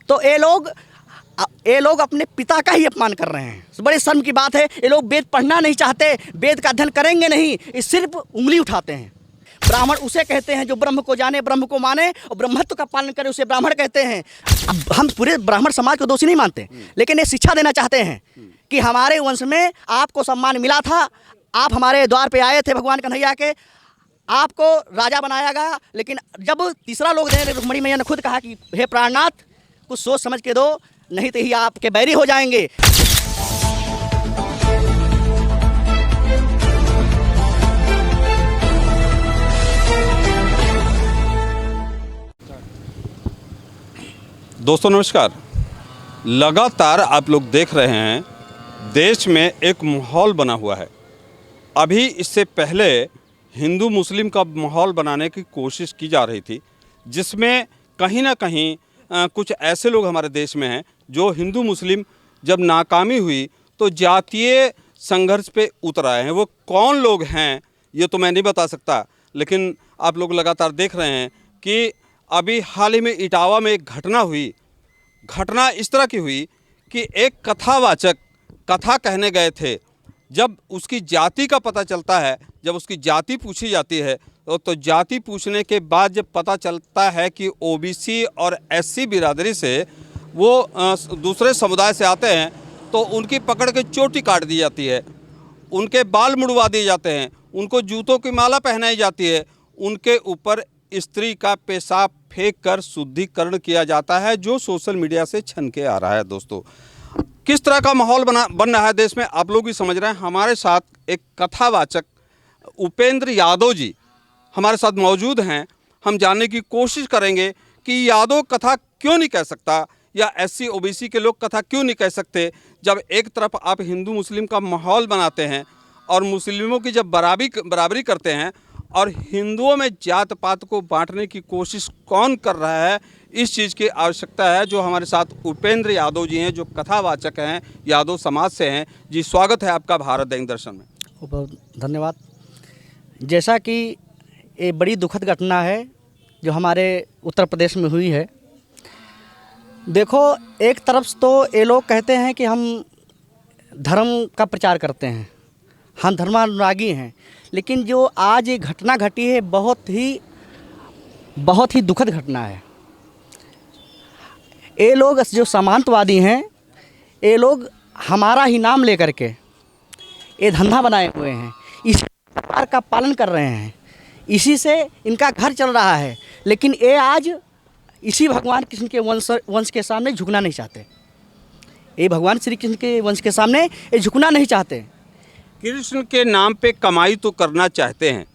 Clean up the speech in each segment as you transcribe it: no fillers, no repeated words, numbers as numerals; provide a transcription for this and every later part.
तो ये लोग अपने पिता का ही अपमान कर रहे हैं। बड़े शर्म की बात है, ये लोग वेद पढ़ना नहीं चाहते, वेद का अध्ययन करेंगे नहीं, ये सिर्फ उंगली उठाते हैं। ब्राह्मण उसे कहते हैं जो ब्रह्म को जाने, ब्रह्म को माने और ब्रह्मत्व का पालन करे, उसे ब्राह्मण कहते हैं। अब हम पूरे ब्राह्मण समाज को दोषी नहीं मानते, लेकिन ये शिक्षा देना चाहते हैं कि हमारे वंश में आपको सम्मान मिला था, आप हमारे द्वार पे आए थे भगवान कन्हैया के, आपको राजा बनाया गया। लेकिन जब तीसरा लोग दे, रुक्मणी मैया ने खुद कहा कि हे प्राणनाथ कुछ सोच समझ के दो, नहीं तो ही आपके बैरी हो जाएंगे। दोस्तों नमस्कार। लगातार आप लोग देख रहे हैं देश में एक माहौल बना हुआ है। अभी इससे पहले हिंदू मुस्लिम का माहौल बनाने की कोशिश की जा रही थी, जिसमें कहीं ना कहीं कुछ ऐसे लोग हमारे देश में हैं जो हिंदू मुस्लिम जब नाकामी हुई तो जातीय संघर्ष पे उतर आए हैं। वो कौन लोग हैं ये तो मैं नहीं बता सकता, लेकिन आप लोग लगातार देख रहे हैं कि अभी हाल ही में इटावा में एक घटना हुई। घटना इस तरह की हुई कि एक कथावाचक कथा कहने गए थे। जब उसकी जाति का पता चलता है, जब उसकी जाति पूछी जाती है, तो जाति पूछने के बाद जब पता चलता है कि ओबीसी और एससी बिरादरी से वो दूसरे समुदाय से आते हैं, तो उनकी पकड़ के चोटी काट दी जाती है, उनके बाल मुड़वा दिए जाते हैं, उनको जूतों की माला पहनाई जाती है, उनके ऊपर स्त्री का पेशाब फेंक कर शुद्धिकरण किया जाता है, जो सोशल मीडिया से छन के आ रहा है। दोस्तों किस तरह का माहौल बन रहा है देश में, आप लोग भी समझ रहे हैं। हमारे साथ एक कथावाचक उपेंद्र यादव जी हमारे साथ मौजूद हैं। हम जानने की कोशिश करेंगे कि यादव कथा क्यों नहीं कह सकता, या एससी ओबीसी के लोग कथा क्यों नहीं कह सकते। जब एक तरफ आप हिंदू मुस्लिम का माहौल बनाते हैं और मुस्लिमों की जब बराबरी करते हैं, और हिंदुओं में जात पात को बांटने की कोशिश कौन कर रहा है, इस चीज़ की आवश्यकता है। जो हमारे साथ उपेंद्र यादव जी हैं, जो कथावाचक हैं, यादव समाज से हैं। जी स्वागत है आपका भारत दैनिक दर्शन में। बहुत धन्यवाद। जैसा कि ये बड़ी दुखद घटना है जो हमारे उत्तर प्रदेश में हुई है। देखो, एक तरफ तो ये लोग कहते हैं कि हम धर्म का प्रचार करते हैं, हम धर्मानुरागी हैं, लेकिन जो आज ये घटना घटी है बहुत ही दुखद घटना है। ये लोग जो सामंतवादी हैं, ये लोग हमारा ही नाम लेकर के ये धंधा बनाए हुए हैं, इस प्रकार का पालन कर रहे हैं, इसी से इनका घर चल रहा है। लेकिन ये आज इसी भगवान कृष्ण के वंश के सामने झुकना नहीं चाहते। ये भगवान श्री कृष्ण के वंश के सामने ये झुकना नहीं चाहते। कृष्ण के नाम पे कमाई तो करना चाहते हैं,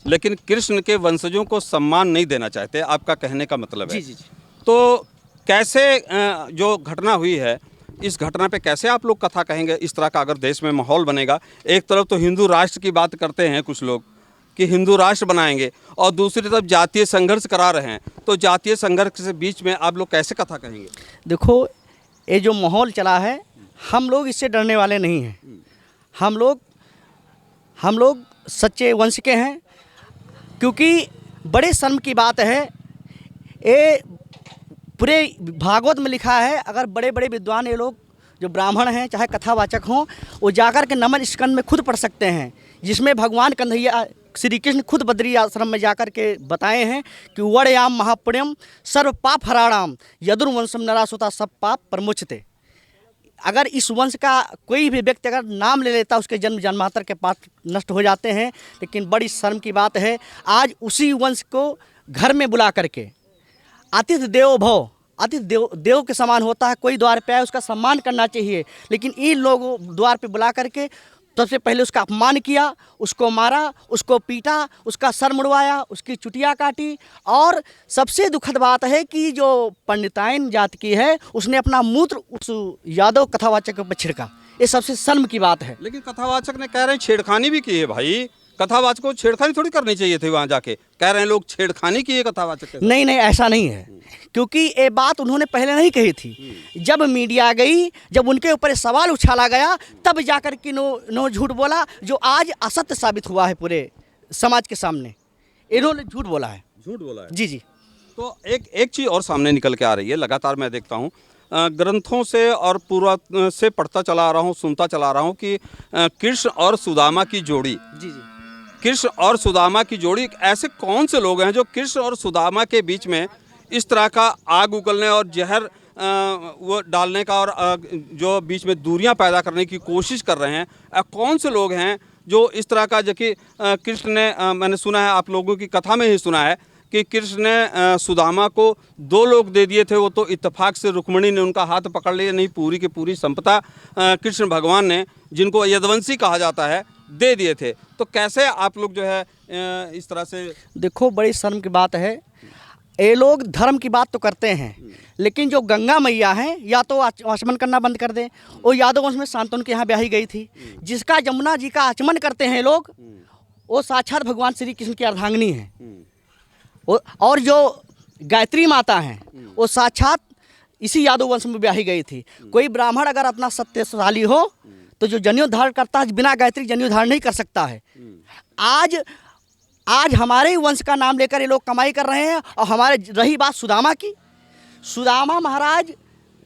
लेकिन कृष्ण के वंशजों को सम्मान नहीं देना चाहते, आपका कहने का मतलब है। जी। तो कैसे जो घटना हुई है, इस घटना पे कैसे आप लोग कथा कहेंगे? इस तरह का अगर देश में माहौल बनेगा, एक तरफ तो हिंदू राष्ट्र की बात करते हैं कुछ लोग कि हिंदू राष्ट्र बनाएंगे, और दूसरी तरफ जातीय संघर्ष करा रहे हैं, तो जातीय संघर्ष के बीच में आप लोग कैसे कथा कहेंगे? देखो, ये जो माहौल चला है, हम लोग इससे डरने वाले नहीं हैं। हम लोग सच्चे वंश के हैं, क्योंकि बड़े शर्म की बात है, ये पूरे भागवत में लिखा है। अगर बड़े बड़े विद्वान ये लोग जो ब्राह्मण हैं, चाहे कथावाचक हों, वो जाकर के नमन स्कंद में खुद पढ़ सकते हैं, जिसमें भगवान कन्हैया श्री कृष्ण खुद बद्री आश्रम में जाकर के बताए हैं कि वड़याम महापुण्यम सर्व पाप हराणाम यदुर्वंशम नरासुता सब पाप प्रमुचते। अगर इस वंश का कोई भी व्यक्ति अगर नाम ले लेता, उसके जन्म जन्मांतर के पाप नष्ट हो जाते हैं। लेकिन बड़ी शर्म की बात है, आज उसी वंश को घर में बुला करके आतिथ्य देवो भव, आतिथ्य देव के समान होता है। कोई द्वार पे आए उसका सम्मान करना चाहिए, लेकिन इन लोगों द्वार पे बुला करके सबसे पहले उसका अपमान किया, उसको मारा, उसको पीटा, उसका सर मुड़वाया, उसकी चुटिया काटी। और सबसे दुखद बात है कि जो पंडिताइन जात की है, उसने अपना मूत्र उस यादव कथावाचक पर छिड़का। ये सबसे शर्म की बात है। लेकिन कथावाचक ने कह रहे हैं छेड़खानी भी की है। भाई, कथावाचक को छेड़खानी थोड़ी करनी चाहिए थी, वहाँ जाके कह रहे हैं लोग छेड़खानी की है कथावाचक। नहीं, ऐसा नहीं है, क्योंकि ये बात उन्होंने पहले नहीं कही थी। जब मीडिया गई, जब उनके ऊपर सवाल उछाला गया, तब जाकर के नो झूठ बोला, जो आज असत्य साबित हुआ है पूरे समाज के सामने। इन्होंने झूठ बोला है। झूठ बोला है जी। तो एक चीज़ और सामने निकल के आ रही है, लगातार मैं देखता हूँ ग्रंथों से और पूर्व से पढ़ता चला आ रहा हूँ, सुनता चला आ रहा हूँ कि कृष्ण और सुदामा की जोड़ी, जी जी। कृष्ण और सुदामा की जोड़ी, ऐसे कौन से लोग हैं जो कृष्ण और सुदामा के बीच में इस तरह का आग उगलने और जहर वो डालने का और जो बीच में दूरियां पैदा करने की कोशिश कर रहे हैं? कौन से लोग हैं जो इस तरह का, जो कि कृष्ण ने मैंने सुना है, आप लोगों की कथा में ही सुना है कि कृष्ण ने सुदामा को 2 लोग दे दिए थे, वो तो इत्तेफाक से रुक्मिणी ने उनका हाथ पकड़ लिया, नहीं पूरी की पूरी संपदा कृष्ण भगवान ने, जिनको यदुवंशी कहा जाता है, दे दिए थे। तो कैसे आप लोग जो है इस तरह से? देखो, बड़ी शर्म की बात है, ये लोग धर्म की बात तो करते हैं, लेकिन जो गंगा मैया हैं या तो आचमन करना बंद कर दें। वो यादव वंश में शांतनु के यहाँ ब्याही गई थी, जिसका यमुना जी का आचमन करते हैं लोग, वो साक्षात भगवान श्री कृष्ण की अर्धांगिनी है। और जो गायत्री माता हैं, वो साक्षात इसी यादव वंश में ब्याही गई थी। कोई ब्राह्मण अगर अपना सत्यशाली हो तो जो जनेऊ धारण करता है, बिना गायत्री जनेऊ धारण नहीं कर सकता है। आज हमारे ही वंश का नाम लेकर ये लोग कमाई कर रहे हैं। और हमारे रही बात सुदामा की, सुदामा महाराज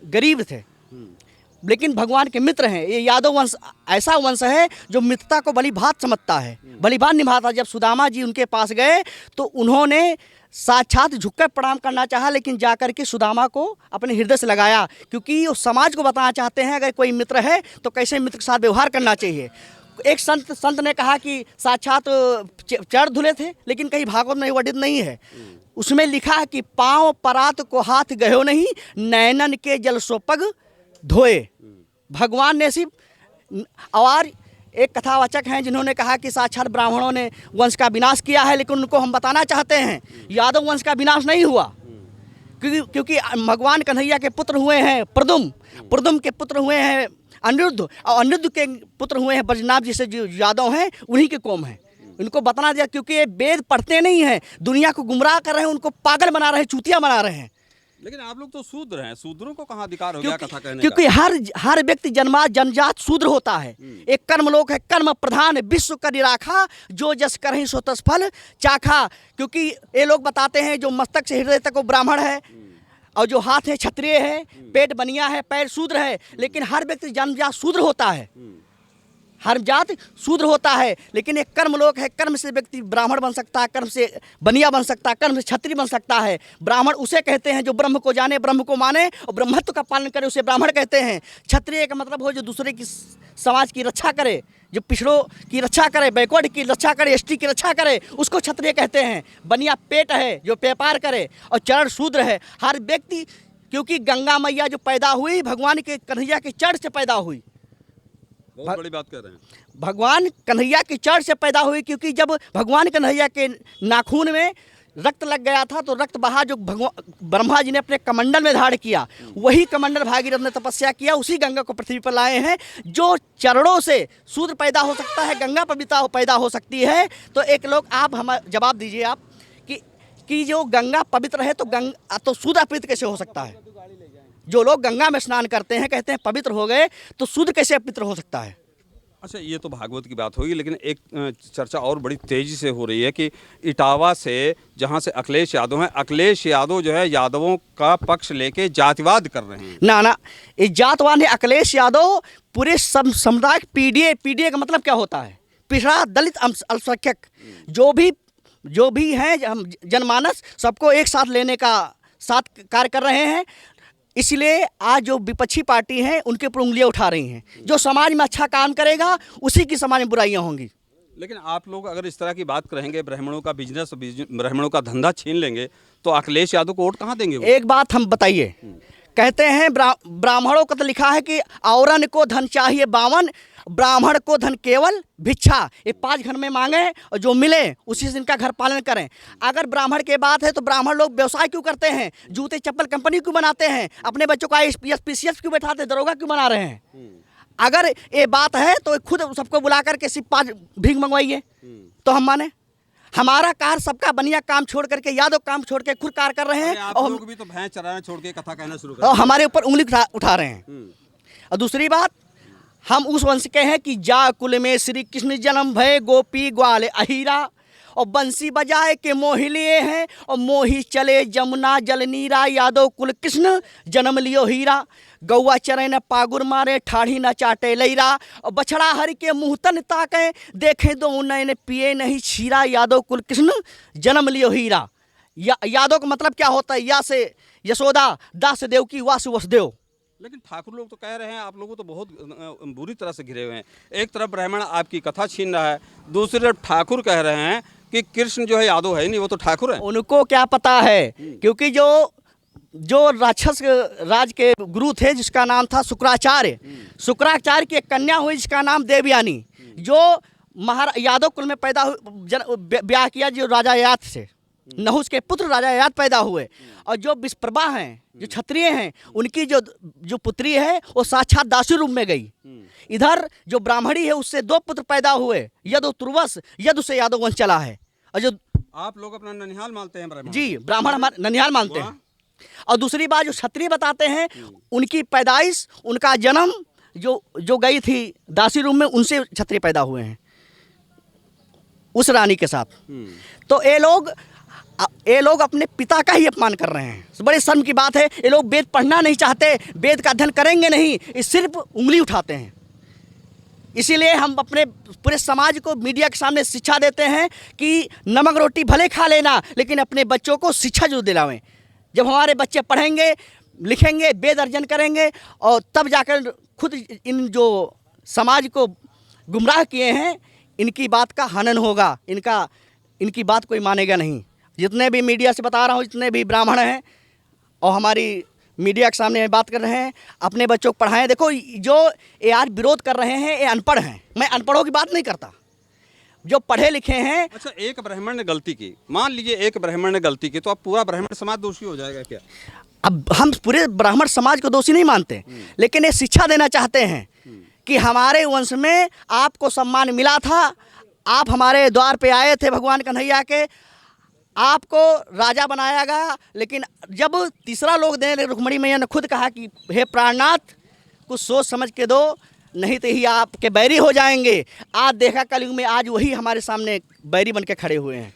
गरीब थे, लेकिन भगवान के मित्र हैं। ये यादव वंश ऐसा वंश है जो मित्रता को बड़ी भात समझता है, बड़ी भात निभाता। जब सुदामा जी उनके पास गए तो उन्होंने साक्षात झुककर प्रणाम करना चाहा, लेकिन जाकर के सुदामा को अपने हृदय से लगाया, क्योंकि वो समाज को बताना चाहते हैं अगर कोई मित्र है तो कैसे मित्र के साथ व्यवहार करना चाहिए। एक संत ने कहा कि साक्षात चरण धुले थे, लेकिन कहीं भागवत में वर्णित नहीं है। उसमें लिखा है कि पाँव परात को हाथ गयो नहीं, नैनन के जल सो पग धोए। भगवान ने सिर्फ, और एक कथावाचक हैं जिन्होंने कहा कि साक्षात ब्राह्मणों ने वंश का विनाश किया है, लेकिन उनको हम बताना चाहते हैं यादव वंश का विनाश नहीं हुआ, क्योंकि भगवान कन्हैया के पुत्र हुए हैं प्रदुम, प्रदुम के पुत्र हुए हैं अनिरुद्ध, और अनिरुद्ध के पुत्र हुए हैं बजनाभ जी से, जो यादव हैं उन्हीं के कौम हैं। इनको बताना दिया, क्योंकि ये वेद पढ़ते नहीं हैं, दुनिया को गुमराह कर रहे हैं, उनको पागल बना रहे हैं, चूतिया बना रहे हैं। लेकिन आप लोग तो शूद्र हैं, शूद्रों को कहाँ अधिकार हो गया कथा कहने क्योंकि हर व्यक्ति जन्मजात शूद्र होता है। एक कर्मलोक है, कर्म प्रधान विश्व करि राखा, जो जस करहि सो तस फल चाखा। क्योंकि ये लोग बताते हैं जो मस्तक से हृदय तक वो ब्राह्मण है, और जो हाथ है क्षत्रिय है, पेट बनिया है, पैर शूद्र है। लेकिन हर व्यक्ति जन्मजात शूद्र होता है, हर जात शूद्र होता है। लेकिन एक कर्मलोक है, कर्म से व्यक्ति ब्राह्मण बन सकता है, कर्म से बनिया बन सकता है, कर्म से क्षत्रिय बन सकता है। ब्राह्मण उसे कहते हैं जो ब्रह्म को जाने, ब्रह्म को माने और ब्रह्मत्व का पालन करे, उसे ब्राह्मण कहते हैं। क्षत्रिय का मतलब हो जो दूसरे की समाज की रक्षा करे, जो पिछड़ों की रक्षा करे, बैकवर्ड की रक्षा करे, एसटी की रक्षा करे, उसको क्षत्रिय कहते हैं। बनिया पेट है जो व्यापार करे, और चरण शूद्र है हर व्यक्ति। क्योंकि गंगा मैया जो पैदा हुई भगवान के कन्हैया के चरण से पैदा हुई। बहुत बड़ी बात कर रहे हैं। भगवान कन्हैया की चरण से पैदा हुई, क्योंकि जब भगवान कन्हैया के नाखून में रक्त लग गया था तो रक्त बहा जो ब्रह्मा जी ने अपने कमंडल में धारण किया, वही कमंडल भागीरथ ने तपस्या किया, उसी गंगा को पृथ्वी पर लाए हैं। जो चरणों से शूद्र पैदा हो सकता है, गंगा पवित्रता पैदा हो सकती है। तो एक लोग आप हम जवाब दीजिए आप कि जो गंगा पवित्र है तो शूद्र अपवित्र कैसे हो सकता है? जो लोग गंगा में स्नान करते हैं, कहते हैं पवित्र हो गए, तो शूद्र कैसे अपवित्र हो सकता है? अच्छा, ये तो भागवत की बात होगी, लेकिन एक चर्चा और बड़ी तेजी से हो रही है कि इटावा से, जहां से अखिलेश यादव हैं, अखिलेश यादव जो है यादवों का पक्ष लेके जातिवाद कर रहे हैं। ना, ये जातवाद है। अखिलेश यादव पूरे समुदाय पीडीए का मतलब क्या होता है? पिछड़ा, दलित, अल्पसंख्यक, जो भी हैं जनमानस, सबको एक साथ लेने का साथ कार्य कर रहे हैं। इसलिए आज जो विपक्षी पार्टी हैं उनके ऊपर उंगलियां उठा रही हैं। जो समाज में अच्छा काम करेगा उसी की समाज में बुराइयां होंगी। लेकिन आप लोग अगर इस तरह की बात करेंगे, ब्राह्मणों का बिजनेस, ब्राह्मणों का धंधा छीन लेंगे, तो अखिलेश यादव को वोट कहाँ देंगे वो? एक बात हम बताइए, कहते हैं ब्राह्मणों को तो लिखा है कि औरन को धन चाहिए 52, ब्राह्मण को धन केवल भिक्षा। ये 5 घर में मांगे और जो मिले उसी से इनका घर पालन करें। अगर ब्राह्मण के बात है तो ब्राह्मण लोग व्यवसाय क्यों करते हैं? जूते चप्पल कंपनी क्यों बनाते हैं? अपने बच्चों को IAS PCS क्यों बैठाते हैं? दरोगा क्यों बना रहे हैं? अगर ये बात है तो खुद सबको बुला करके सिर्फ 5 भीख मंगवाइए तो हम माने। हमारा कार सबका बनिया काम छोड़ करके, यादव काम छोड़ के खुद कार कर रहे हैं, और लोग भी तो भैंस चराना छोड़ के कथा कहना शुरू कर और हमारे ऊपर उंगली उठा रहे हैं। और दूसरी बात, हम उस वंश के हैं कि जा कुल में श्री कृष्ण जन्म भय, गोपी ग्वाल अहीरा। और बंसी बजाए के मोहि लिए हैं, और मोही चले जमुना जल नीरा, यादव कुल कृष्ण जन्म लियो हीरा। गौआ चरे न पागुर मारे, ठाढ़ी न चाटे लैरा, और बछड़ा हरि के मुँह तन ताके, देखे दो नैन पिए नहीं क्षीरा, यादव कुल कृष्ण जन्म लियो हीरा। यादव का मतलब क्या होता है? या से यशोदा, दा से देवकी, वा से वसुदेव। लेकिन ठाकुर लोग तो कह रहे हैं आप लोगों तो बहुत बुरी तरह से घिरे हुए हैं। एक तरफ ब्राह्मण आपकी कथा छीन रहा है, दूसरी तरफ ठाकुर कह रहे हैं कि कृष्ण जो है यादव है नहीं, वो तो ठाकुर है। उनको क्या पता है, क्योंकि जो राक्षस राज के गुरु थे जिसका नाम था शुक्राचार्य, शुक्राचार्य की एक कन्या हुई जिसका नाम देवयानी, जो यादव कुल में पैदा ब्याह किया जो राजा याद से, नहुष के पुत्र राजा याद पैदा हुए। और जो विस्प्रभा हैं, जो क्षत्रिय हैं, उनकी जो पुत्री है वो साक्षात दासी रूप में गई। इधर जो ब्राह्मणी है उससे 2 पुत्र पैदा हुए, यदु तुर्वस, यदु से यादव वंश चला है। और जो आप लोग अपना ननिहाल मानते हैं ब्राह्मण? जी, ब्राह्मण हमारे ननिहाल मानते हैं। और दूसरी बात जो क्षत्रिय बताते हैं, उनकी पैदाइश, उनका जन्म जो गई थी दासी रूप में, उनसे क्षत्रिय पैदा हुए हैं उस रानी के साथ। तो ये लोग अपने पिता का ही अपमान कर रहे हैं। बड़े शर्म की बात है, ये लोग वेद पढ़ना नहीं चाहते, वेद का अध्ययन करेंगे नहीं, ये सिर्फ उंगली उठाते हैं। इसीलिए हम अपने पूरे समाज को मीडिया के सामने शिक्षा देते हैं कि नमक रोटी भले खा लेना, लेकिन अपने बच्चों को शिक्षा जरूर दिलावें। जब हमारे बच्चे पढ़ेंगे, लिखेंगे, वेद अर्जन करेंगे, और तब जाकर खुद इन जो समाज को गुमराह किए हैं, इनकी बात का हनन होगा, इनकी बात कोई मानेगा नहीं। जितने भी मीडिया से बता रहा हूँ, जितने भी ब्राह्मण हैं और हमारी मीडिया के सामने बात कर रहे हैं, अपने बच्चों को पढ़ाएं। देखो, जो ये आज विरोध कर रहे हैं ये अनपढ़ हैं। मैं अनपढ़ों की बात नहीं करता, जो पढ़े लिखे हैं। अच्छा, एक ब्राह्मण ने गलती की, मान लीजिए एक ब्राह्मण ने गलती की, तो अब पूरा ब्राह्मण समाज दोषी हो जाएगा क्या? अब हम पूरे ब्राह्मण समाज को दोषी नहीं मानते, लेकिन ये शिक्षा देना चाहते हैं कि हमारे वंश में आपको सम्मान मिला था, आप हमारे द्वार पे आए थे भगवान कन्हैया के, आपको राजा बनाया गया। लेकिन जब तीसरा लोग देने लगे, रुक्मणी मैया ने खुद कहा कि हे प्राणनाथ, कुछ सोच समझ के दो, नहीं तो ही आपके बैरी हो जाएंगे। आज देखा कलयुग में, आज वही हमारे सामने बैरी बन के खड़े हुए हैं।